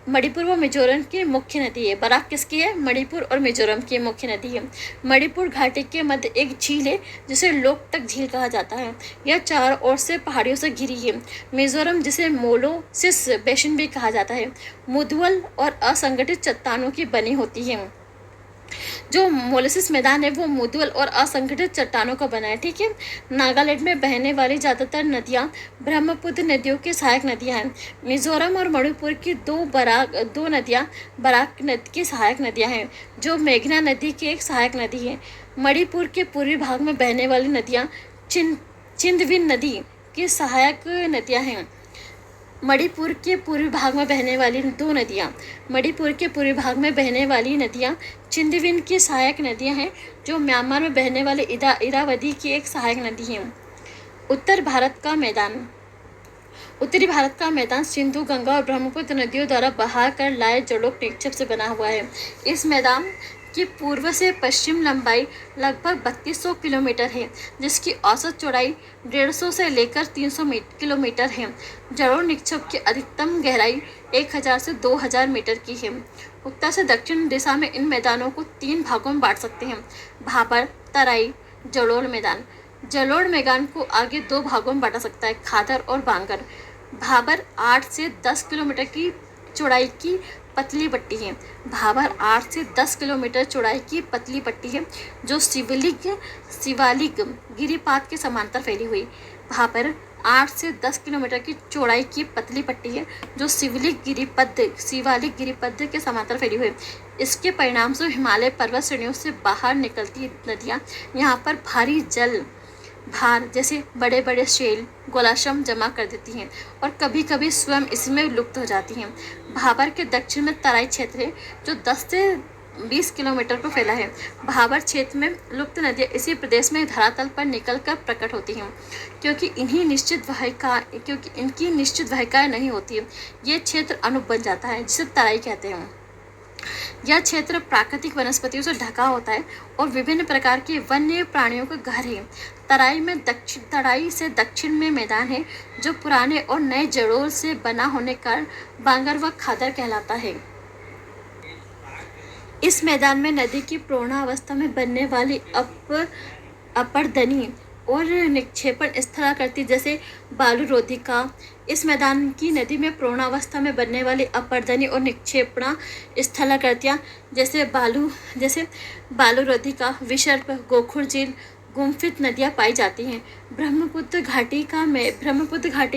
मणिपुर व मिजोरम की मुख्य नदी है। बराक किसकी है? मणिपुर और मिजोरम की मुख्य नदी है। मणिपुर घाटी के मध्य एक झील है जिसे लोकटक झील कहा जाता है। यह चारों ओर से पहाड़ियों से घिरी है। मिजोरम जिसे मोलोसिस बेसिन भी कहा जाता है, मुद्वल और असंगठित चट्टानों की बनी होती है। जो मोलेसिस मैदान है वो मुद्वल और असंगठित चट्टानों का बना है। ठीक है। नागालैंड में बहने वाली ज़्यादातर नदियाँ ब्रह्मपुत्र नदियों की सहायक नदियाँ हैं। मिजोरम और मणिपुर की दो नदियाँ बराक नदी की सहायक नदियाँ हैं, जो मेघना नदी की एक सहायक नदी है। मणिपुर के पूर्वी भाग में बहने वाली नदियाँ चिंदविन नदी की सहायक नदियाँ हैं। मणिपुर के पूर्वी भाग में बहने वाली नदियाँ चिंदविन की सहायक नदियाँ हैं, जो म्यांमार में बहने वाली इरावदी की एक सहायक नदी है। उत्तरी भारत का मैदान सिंधु, गंगा और ब्रह्मपुत्र नदियों द्वारा बहा कर लाए जलोढ़ निक्षेप से बना हुआ है। इस मैदान की पूर्व से पश्चिम लंबाई लगभग 3200 किलोमीटर है, जिसकी औसत चौड़ाई 150 से लेकर 300 किलोमीटर है। जलोढ़ निक्षेप की अधिकतम गहराई 1000 से 2000 मीटर की है। उत्तर से दक्षिण दिशा में इन मैदानों को 3 भागों में बांट सकते हैं: भाबर, तराई, जलोढ़ मैदान। जलोढ़ मैदान को आगे 2 भागों में बांटा सकता है: खादर और बांगर। भाबर 8 से 10 किलोमीटर की चौड़ाई की पतली पट्टी है। भाबर 8 से 10 किलोमीटर चौड़ाई की पतली पट्टी है, जो शिवालिक गिरिपाद के समांतर फैली हुई। भाबर 8 से 10 किलोमीटर की चौड़ाई की पतली पट्टी है, जो शिवालिक गिरिपद के समांतर फैली हुई। इसके परिणाम से हिमालय पर्वत श्रेणियों से बाहर निकलती नदियाँ यहाँ पर भारी जल भार जैसे बड़े बड़े शेल गोलाश्रम जमा कर देती हैं और कभी कभी स्वयं इसमें लुप्त हो जाती हैं। भाबर के दक्षिण में तराई क्षेत्र है, जो 10 से 20 किलोमीटर पर फैला है। भाबर क्षेत्र में लुप्त नदियाँ इसी प्रदेश में धरातल पर निकलकर प्रकट होती हैं, क्योंकि इनकी निश्चित वाहिकाएं नहीं होती। ये क्षेत्र अनुप बन जाता है, जिसे तराई कहते हैं। यह क्षेत्र प्राकृतिक वनस्पतियों से ढका होता है और विभिन्न प्रकार के वन्य प्राणियों का घर है। तराई से दक्षिण में मैदान है, जो पुराने और नए जड़ों से बना होने का बांगर व खादर कहलाता है। इस मैदान में नदी की पूर्णावस्था में बनने वाली अपरदनी और निक्षेपण स्थलाकृति जैसे बालू रोधिका। इस मैदान की नदी में पूर्णावस्था में बनने वाली अपरदनी और निक्षेपणा स्थलाकृतियाँ जैसे बालू रोधिका, विसर्प, गोखुर झील, गुम्फित नदियाँ पाई जाती हैं। ब्रह्मपुत्र घाटी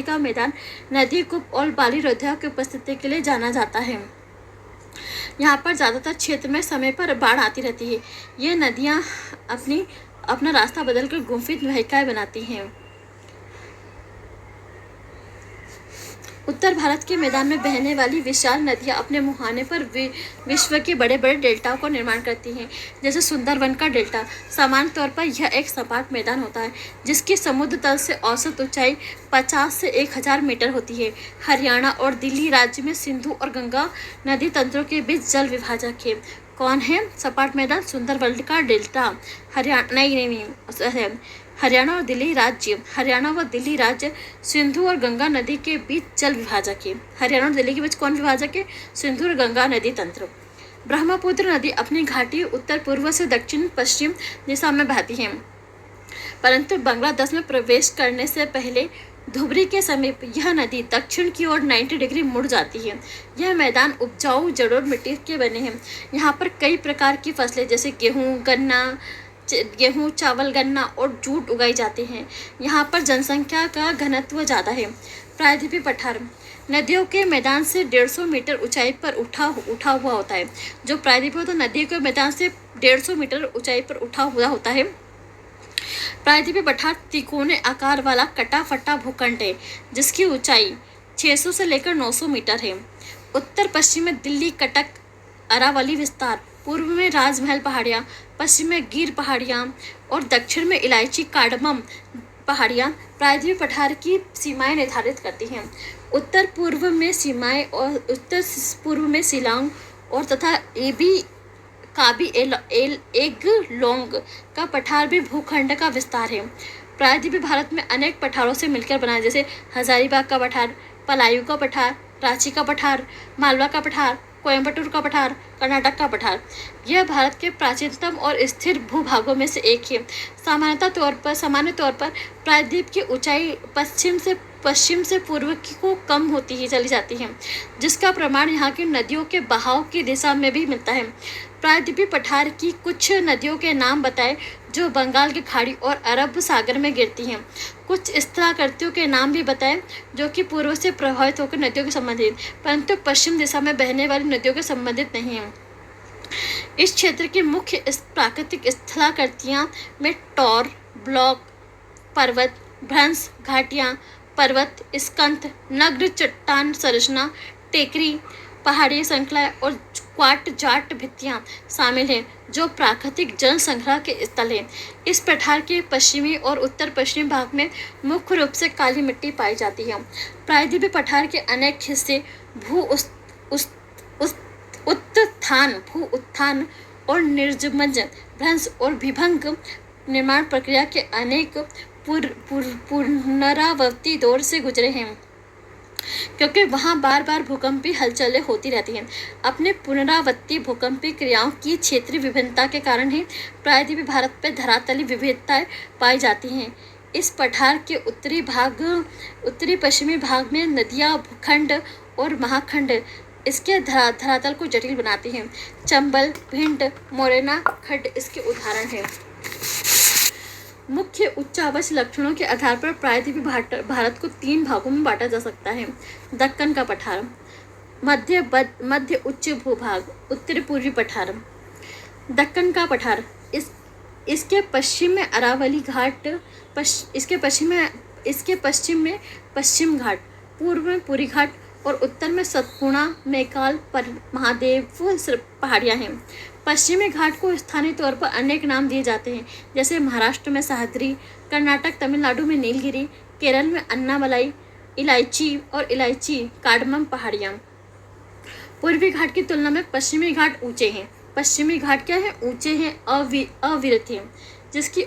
का मैदान नदी कुप और बाली रोधिका की उपस्थिति के लिए जाना जाता है। यहाँ पर ज़्यादातर क्षेत्र में समय पर बाढ़ आती रहती है। ये नदियाँ अपना रास्ता बदलकर गुम्फित वाहिकाएं बनाती हैं। उत्तर भारत के मैदान में बहने वाली विशाल नदियाँ अपने मुहाने पर विश्व के बड़े बड़े डेल्टाओं को निर्माण करती हैं, जैसे सुंदरवन का डेल्टा। सामान्य तौर पर यह एक सपाट मैदान होता है, जिसकी समुद्र तल से औसत ऊंचाई 50 से 1000 मीटर होती है। हरियाणा और दिल्ली राज्य में सिंधु और गंगा नदी तंत्रों के बीच जल विभाजक है। कौन है सपाट मैदान? सुंदरवन का डेल्टा। हरियाणा व दिल्ली राज्य सिंधु और गंगा नदी के बीच जल विभाजक है। हरियाणा और दिल्ली के बीच कौन विभाजक है? सिंधु और गंगा नदी तंत्र। ब्रह्मपुत्र नदी अपनी घाटी उत्तर पूर्व से दक्षिण पश्चिम दिशा में बहती है, परंतु बांग्लादेश में प्रवेश करने से पहले धुबरी के समीप यह नदी दक्षिण की ओर 90 डिग्री मुड़ जाती है। यह मैदान उपजाऊ जलोढ़ मिट्टी के बने हैं। यहाँ पर कई प्रकार की फसलें जैसे गेहूँ, चावल, गन्ना और जूट उगाई जाते हैं। यहाँ पर जनसंख्या का घनत्व ज़्यादा है। प्रायद्वीपीय पठार नदियों के मैदान से 150 मीटर ऊंचाई पर उठा हुआ होता है। जो प्रायद्वीपीय होता है, नदियों के मैदान से 150 मीटर ऊंचाई पर उठा हुआ होता है। प्रायद्वीपीय पठार त्रिकोणीय आकार वाला कटा फटा भूखंड है, जिसकी ऊंचाई 600 से लेकर 900 मीटर है। उत्तर पश्चिम में दिल्ली कटक अरावली विस्तार, पूर्व में राजमहल पहाड़ियाँ, पश्चिम में गिर पहाड़ियाँ और दक्षिण में इलायची कार्डमम पहाड़ियाँ प्रायद्वीपीय पठार की सीमाएं निर्धारित करती हैं। उत्तर पूर्व में सीमाएं और उत्तर पूर्व में शिलांग और तथा एबी काबी एगलोंग का पठार भी भूखंड का विस्तार है। प्रायद्वीपीय भारत में अनेक पठारों से मिलकर बना है, जैसे हजारीबाग का पठार, पलायू का पठार, रांची का पठार, मालवा का पठार, कोयम्बटूर का पठार, कर्नाटक का पठार। यह भारत के प्राचीनतम और स्थिर भूभागों में से एक है। सामान्य तौर पर प्रायद्वीप की ऊंचाई पश्चिम से पूर्व की को कम होती ही चली जाती है, जिसका प्रमाण यहाँ की नदियों के बहाव की दिशा में भी मिलता है। प्रायद्वीपीय पठार की कुछ नदियों के नाम बताएं जो बंगाल की खाड़ी और अरब सागर में गिरती हैं। कुछ स्थलाकृतियों के नाम भी बताएं जो कि पूर्व से प्रभावित होकर नदियों के संबंधित, परंतु पश्चिम दिशा में बहने वाली नदियों के संबंधित नहीं हैं। इस क्षेत्र की मुख्य प्राकृतिक स्थलाकृतियाँ में टॉर, ब्लॉक, पर्वत, भ्रंश, घाटियाँ, पर्वत, स्कंध, नग्न चट्टान संरचना, टेकरी, पहाड़ी श्रृंखलाएं और क्वाट जाट भित्तियाँ शामिल हैं, जो प्राकृतिक जल संग्रह के स्थल हैं। इस पठार के पश्चिमी और उत्तर पश्चिमी भाग में मुख्य रूप से काली मिट्टी पाई जाती है। प्रायद्वीपीय पठार के अनेक हिस्से भू उत्थान और निर्जमज, भ्रंश और विभंग निर्माण प्रक्रिया के अनेक पुनरावृत्ति दौर से गुजरे हैं, क्योंकि वहाँ बार बार भूकंपीय हलचलें होती रहती हैं। अपने पुनरावृत्ति भूकंपीय क्रियाओं की क्षेत्रीय विभिन्नता के कारण ही प्रायद्वीपीय भारत में धरातलीय विविधताएं पाई जाती हैं। इस पठार के उत्तरी पश्चिमी भाग में नदियाँ भूखंड और महाखंड इसके धरातल को जटिल बनाती हैं। चंबल, भिंड, मोरेना खड्ड इसके उदाहरण हैं। मुख्य उच्चावच लक्षणों के आधार पर प्रायद्वीपीय भारत को 3 भागों में बांटा जा सकता है। दक्कन का पठार, मध्य उच्च भूभाग, उत्तरी पूर्वी पठार। दक्कन का पठार इसके पश्चिम में अरावली घाट, इसके पश्चिम में पश्चिम घाट, पूर्व में पुरी घाट और उत्तर में सतपुड़ा, मैकाल, महादेव पहाड़ियाँ हैं। पश्चिमी घाट को स्थानीय तौर पर अनेक नाम दिए जाते हैं, जैसे महाराष्ट्र में सह्याद्री, कर्नाटक तमिलनाडु में नीलगिरी, केरल में अन्नामलाई, इलायची कार्डमम पहाड़ियाँ। पूर्वी घाट की तुलना में पश्चिमी घाट ऊंचे हैं। पश्चिमी घाट क्या है? ऊंचे हैं, अविरत हैं, जिसकी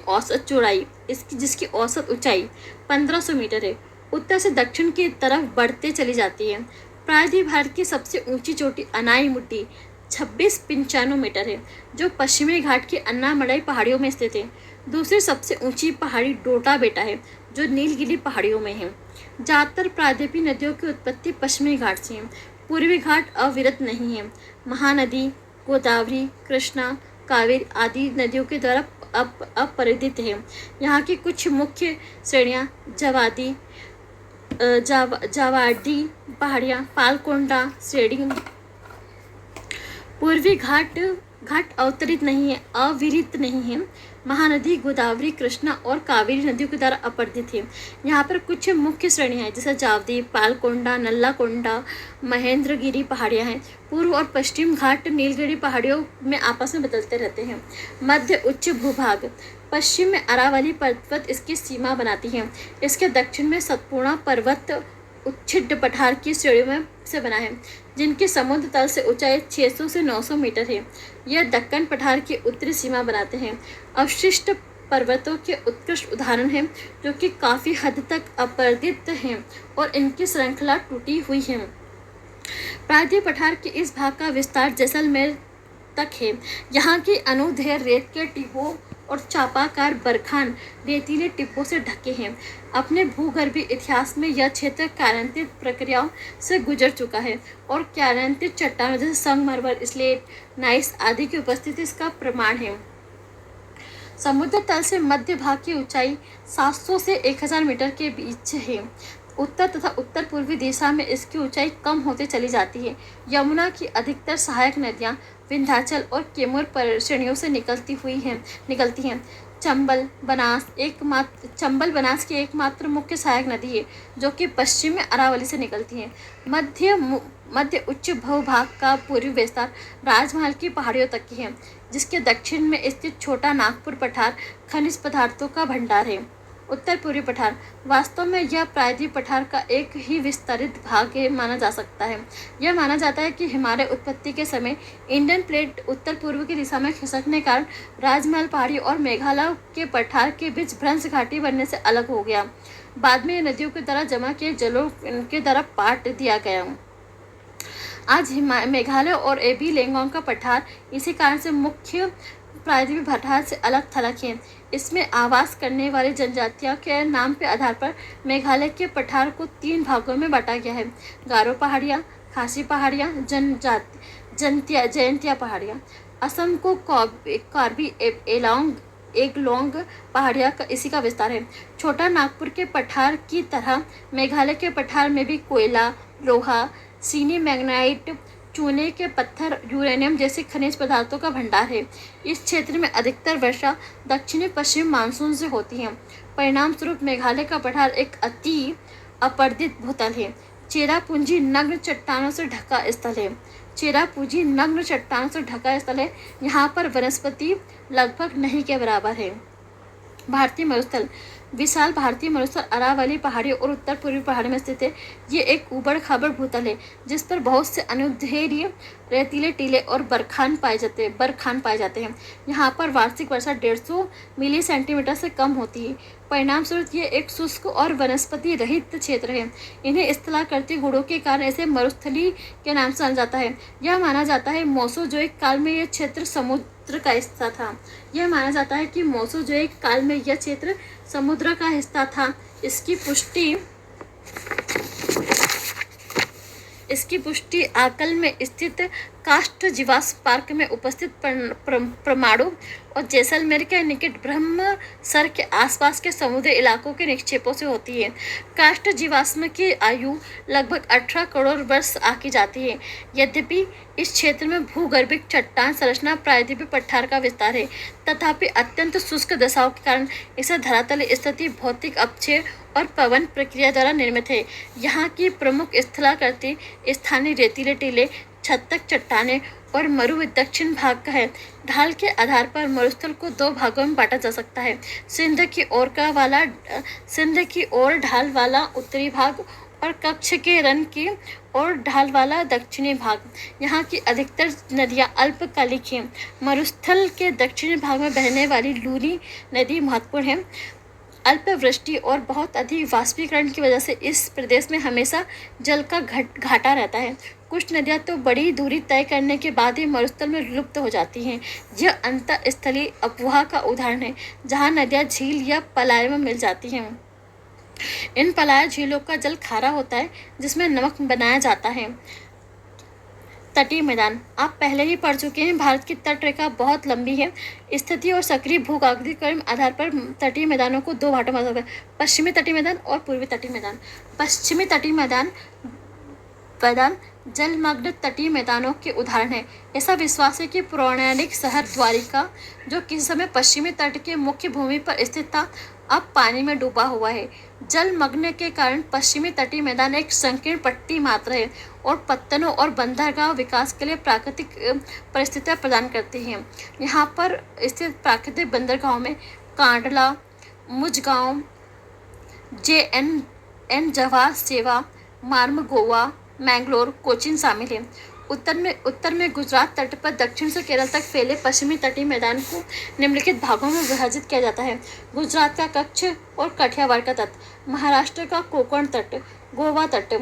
औसत ऊंचाई 1500 मीटर है। उत्तर से दक्षिण की तरफ बढ़ते चली जाती है। प्रायद्वीपीय भारत की सबसे ऊंची चोटी अनाई मुड्डी 2695 मीटर है, जो पश्चिमी घाट की अन्नामलाई पहाड़ियों में स्थित है। दूसरी सबसे ऊंची पहाड़ी डोटा बेटा है, जो नीलगिरी पहाड़ियों में है। ज़्यादातर प्रायद्वीपीय नदियों की उत्पत्ति पश्चिमी घाट से है। पूर्वी घाट अविरत नहीं है। महानदी गोदावरी, कृष्णा, कावेरी आदि नदियों के द्वारा अपरिदित है। यहाँ की कुछ मुख्य श्रेणियाँ जावाडी पहाड़ियाँ, पालकोंडा श्रेणी। पूर्वी घाट अवतरित नहीं है, अविरत नहीं है। महानदी गोदावरी, कृष्णा और कावेरी नदियों के द्वारा अपरदित है। यहाँ पर कुछ मुख्य श्रेणियाँ हैं, जैसे जावदी, पालकोंडा, नल्लाकोंडा, महेंद्रगिरी पहाड़ियाँ हैं। पूर्व और पश्चिम घाट नीलगिरी पहाड़ियों में आपस में बदलते रहते हैं। मध्य उच्च भूभाग, पश्चिम में अरावली पर्वत इसकी सीमा बनाती है। इसके दक्षिण में सतपुड़ा पर्वत उच्छिष्ट पठार की श्रेणियों में से बना है, जिनकी समुद्र तल से ऊंचाई 600 से 900 मीटर है। यह दक्कन पठार की उत्तरी सीमा बनाते हैं। अवशिष्ट पर्वतों के उत्कृष्ट उदाहरण हैं, जो कि काफ़ी हद तक अपरदित हैं और इनकी श्रृंखला टूटी हुई है। प्रायद्वीपीय पठार के इस भाग का विस्तार जैसलमेर तक है। यहाँ की अनुदैर्घ्य रेत के टिब्बों और चापाकार बरखान रेतीले टिब्बों से ढके हैं। अपने भूगर्भीय इतिहास में यह क्षेत्र कार्यान्तित प्रक्रियाओं से गुजर चुका है और कार्यान्तित चट्टानों जैसे संगमरमर, स्लेट, नाइस आदि की उपस्थिति इसका प्रमाण है। समुद्र तल से मध्य भाग की ऊंचाई 700 से 1000 मीटर के बीच है। उत्तर तथा उत्तर पूर्वी दिशा में इसकी ऊंचाई कम होते चली जाती है। यमुना की अधिकतर सहायक नदियाँ विंध्याचल और कैमूर श्रेणियों से निकलती हैं। चंबल बनास की एकमात्र मुख्य सहायक नदी है, जो कि पश्चिम में अरावली से निकलती है। मध्य उच्च भूभाग का पूर्वी विस्तार राजमहल की पहाड़ियों तक की है, जिसके दक्षिण में स्थित छोटा नागपुर पठार खनिज पदार्थों का भंडार है। उत्तर पूर्वी पठार वास्तव में यह प्रायद्वीप पठार का एक ही विस्तारित भाग माना जा सकता है। यह माना जाता है कि हिमालय उत्पत्ति के समय इंडियन प्लेट उत्तर पूर्व की दिशा में खिसकने के कारण राजमहल पहाड़ी और मेघालय के पठार के बीच भ्रंश घाटी बनने से अलग हो गया। बाद में नदियों के द्वारा जमा किए जलों के द्वारा पाट दिया गया। आज मेघालय और एबी लेंगोंग का पठार इसी कारण से मुख्य प्रायद्वीप पठार से अलग थलग है। इसमें आवास करने वाली जनजातियों के नाम के आधार पर मेघालय के पठार को 3 भागों में बांटा गया है। गारो पहाड़ियाँ, खासी पहाड़ियाँ, जयंतिया पहाड़ियाँ। असम को कार्बी एंगलोंग पहाड़ियाँ इसी का विस्तार है। छोटा नागपुर के पठार की तरह मेघालय के पठार में भी कोयला, लोहा, सीनी मैग्नाइट, चूने के पत्थर, यूरेनियम जैसे खनिज पदार्थों का भंडार है। इस क्षेत्र में अधिकतर वर्षा दक्षिणी पश्चिम मानसून से होती है। परिणाम स्वरूप मेघालय का पठार एक अति अपर्दित भूतल है। चेरापूंजी नग्न चट्टानों से ढका स्थल है। चेरापूंजी नग्न चट्टानों से ढका स्थल है। यहाँ पर वनस्पति लगभग नहीं के बराबर है। भारतीय मरुस्थल विशाल भारतीय मरुस्थल अरावली पहाड़ियों और उत्तर पूर्वी पहाड़ी में स्थित है। ये एक उबड़ खाबड़ भूतल है जिस पर बहुत से अनुदैर्ध्य रेतीले टीले और बरखान पाए जाते हैं। यहाँ पर वार्षिक वर्षा 150 मिली सेंटीमीटर से कम होती है। परिणाम स्वरूप ये एक शुष्क और वनस्पति रहित क्षेत्र है। इन्हें स्थलाकृतिक गुणों के कारण इसे मरुस्थली के नाम से जाना जाता है। यह माना जाता है मोसोजोइक काल में यह क्षेत्र समुद्र का हिस्सा था। यह माना जाता है कि मोसोजोइक काल में यह क्षेत्र समुद्र का हिस्सा था। इसकी पुष्टि आकल में स्थित काष्ठ जीवाश्म पार्क में उपस्थित परमाणु और जैसलमेर के निकट ब्रह्मसर के आसपास के समुद्री इलाकों के निक्षेपों से होती है। काष्ठ जीवाश्म की आयु लगभग 18 करोड़ वर्ष आकी जाती है। यद्यपि इस क्षेत्र में भूगर्भिक चट्टान संरचना प्रायद्वीपीय पठार का विस्तार है, तथापि अत्यंत शुष्क दशाओं के कारण इसे धरातल स्थिति, भौतिक अपक्षय और पवन प्रक्रिया द्वारा निर्मित है। यहाँ की प्रमुख स्थलाकृति स्थानीय रेतीले टीले, छत्तक चट्टानें और मरु दक्षिण भाग का है। ढाल के आधार पर मरुस्थल को 2 भागों में बांटा जा सकता है। सिंध की ओर ढाल वाला उत्तरी भाग और कच्छ के रण की ओर ढाल वाला दक्षिणी भाग। यहाँ की अधिकतर नदियाँ अल्पकालिक हैं। मरुस्थल के दक्षिणी भाग में बहने वाली लूनी नदी महत्वपूर्ण है। अल्पवृष्टि और बहुत अधिक वाष्पीकरण की वजह से इस प्रदेश में हमेशा जल का घाटा रहता है। कुछ नदियाँ तो बड़ी दूरी तय करने के बाद ही मरुस्थल में लुप्त हो जाती हैं। यह अंतःस्थलीय अपवाह का उदाहरण है, जहाँ नदियाँ झील या पलाय में मिल जाती हैं। इन पलाय झीलों का जल खारा होता है, जिसमें नमक बनाया जाता है। तटीय मैदान आप पहले ही पढ़ चुके हैं। भारत की तट रेखा बहुत लंबी है। स्थिति और सक्रिय भूगर्भीय क्रम आधार पर तटीय मैदानों को 2 भागों में बांटा गया है: पश्चिमी तटीय मैदान और पूर्वी तटीय मैदान। पश्चिमी तटीय मैदान जलमग्न तटीय मैदानों के उदाहरण है। ऐसा विश्वास है कि पौराणिक शहर द्वारिका, जो किसी समय पश्चिमी तट के मुख्य भूमि पर स्थित था, अब पानी में डूबा हुआ है। जलमग्न के कारण पश्चिमी तटीय मैदान एक संकीर्ण पट्टी मात्र है और पत्तनों और बंदरगाह विकास के लिए प्राकृतिक परिस्थितियां प्रदान करती हैं। यहाँ पर स्थित प्राकृतिक बंदरगाहों में कांडला, मुजगांव, JNN जवाहर सेवा, मार्मगोवा, मैंगलोर, कोचीन शामिल हैं। उत्तर में गुजरात तट पर दक्षिण से केरल तक फैले पश्चिमी तटीय मैदान को निम्नलिखित भागों में विभाजित किया जाता है: गुजरात का कच्छ और काठियावाड़ का तट, महाराष्ट्र का कोंकण तट, गोवा तट,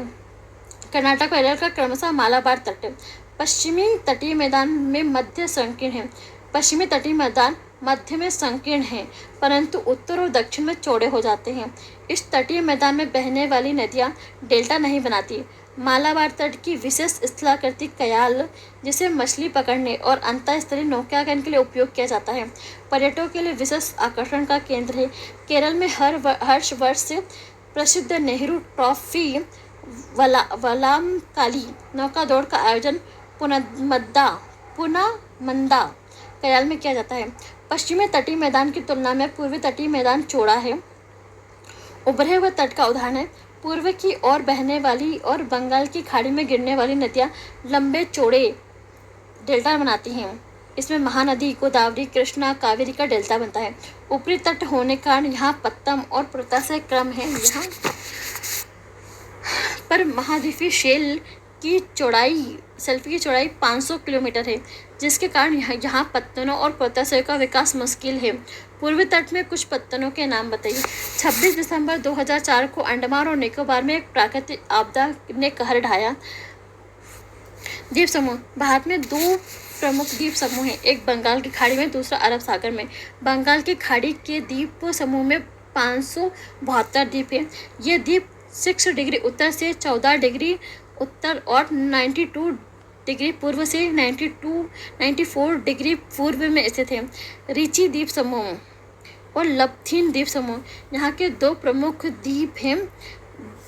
कर्नाटक और केरल का क्रमशः मालाबार तट। पश्चिमी तटीय मैदान में मध्य संकीर्ण है। पश्चिमी तटीय मैदान मध्य में संकीर्ण है, परंतु उत्तर और दक्षिण में चौड़े हो जाते हैं। इस तटीय मैदान में बहने वाली नदियाँ डेल्टा नहीं बनाती। मालाबार तट की विशेष स्थलाकृति कयाल, जिसे मछली पकड़ने और अंतःस्थलीय नौकायन के लिए उपयोग किया जाता है, पर्यटकों के लिए विशेष आकर्षण का केंद्र है। केरल में हर वर्ष प्रसिद्ध नेहरू ट्रॉफी वलामकाली नौका दौड़ का आयोजन पुनामंदा कयाल में किया जाता है। पश्चिमी तटीय मैदान की तुलना में पूर्वी तटीय मैदान चौड़ा है। उभरे हुए तट का उदाहरण है। पूर्व की ओर बहने वाली और बंगाल की खाड़ी में गिरने वाली नदियाँ लंबे चौड़े डेल्टा बनाती हैं। इसमें महानदी गोदावरी, कृष्णा, कावेरी का डेल्टा बनता है। ऊपरी तट होने के कारण यहाँ पत्तम और पोताश्रय क्रम है। यहाँ पर महाद्वीपीय शेल्फ की चौड़ाई 500 किलोमीटर है, जिसके कारण यहाँ पत्तनों और पोताश्रय का विकास मुश्किल है। पूर्वी तट में कुछ पत्तनों के नाम बताइए। 26 दिसंबर 2004 को अंडमान और निकोबार में एक प्राकृतिक आपदा ने कहर ढाया। द्वीप समूह। भारत में दो प्रमुख द्वीप समूह हैं, एक बंगाल की खाड़ी में, दूसरा अरब सागर में। बंगाल की खाड़ी के द्वीप समूह में 572 द्वीप हैं। ये द्वीप 6 डिग्री उत्तर से 14 डिग्री उत्तर और 92 डिग्री पूर्व से 94 डिग्री पूर्व में स्थित है। रिची द्वीप समूह और लबथीन द्वीप समूह यहाँ के दो प्रमुख द्वीप हैं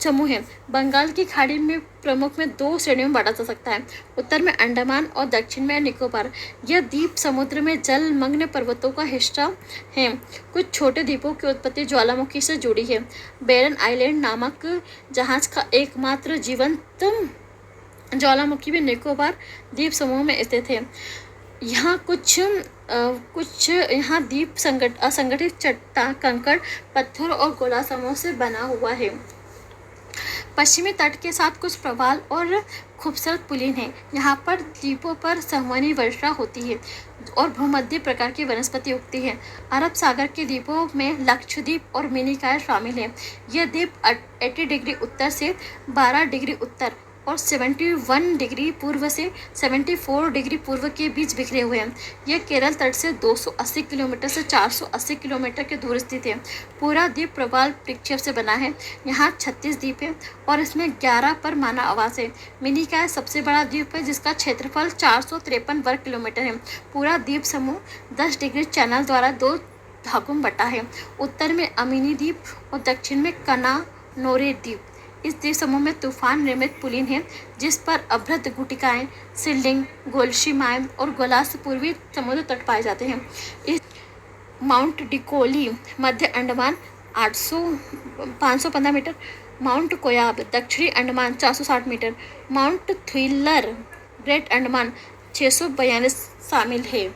समूह हैं। बंगाल की खाड़ी में प्रमुख में दो श्रेणियों में बांटा जा सकता है, उत्तर में अंडमान और दक्षिण में निकोबार। यह द्वीप समुद्र में जलमग्न पर्वतों का हिस्सा है। कुछ छोटे द्वीपों की उत्पत्ति ज्वालामुखी से जुड़ी है। बैरन आइलैंड नामक जहाज का एकमात्र जीवंत ज्वालामुखी भी निकोबार द्वीप समूह में स्थित है। यहाँ कुछ यहाँ द्वीप असंगठित चट्टान, कंकड़, पत्थर और गोला समूह से बना हुआ है। पश्चिमी तट के साथ कुछ प्रवाल और खूबसूरत पुलिन हैं। यहाँ पर द्वीपों पर संवहनी वर्षा होती है और भूमध्य प्रकार की वनस्पति उगती है। अरब सागर के द्वीपों में लक्षद्वीप और मिनिकॉय शामिल हैं। यह द्वीप 80 डिग्री उत्तर से 12 डिग्री उत्तर और 71 डिग्री पूर्व से 74 डिग्री पूर्व के बीच बिखरे हुए हैं। यह केरल तट से 280 किलोमीटर से 480 किलोमीटर के दूर स्थित है। पूरा द्वीप प्रवाल प्रक्षेप से बना है। यहाँ 36 द्वीप हैं और इसमें 11 पर मानव आवास है। मिनिकॉय सबसे बड़ा द्वीप है, जिसका क्षेत्रफल 453 वर्ग किलोमीटर है। पूरा द्वीप समूह 10 डिग्री चैनल द्वारा 2 भागों में बटा है। उत्तर में अमीनी द्वीप और दक्षिण में कनानोरे द्वीप। इस द्वीप समूह में तूफान निर्मित पुलिन है, जिस पर अभ्रद गुटिकाएं, सिल्डिंग, गोल्शिमाएं और गोलास पूर्वी समुद्र तट पाए जाते हैं। इस माउंट डिकोली मध्य अंडमान 515 मीटर, माउंट कोयाब दक्षिणी Andaman 460 metre, Mount Thuillier great Andaman 642 शामिल है।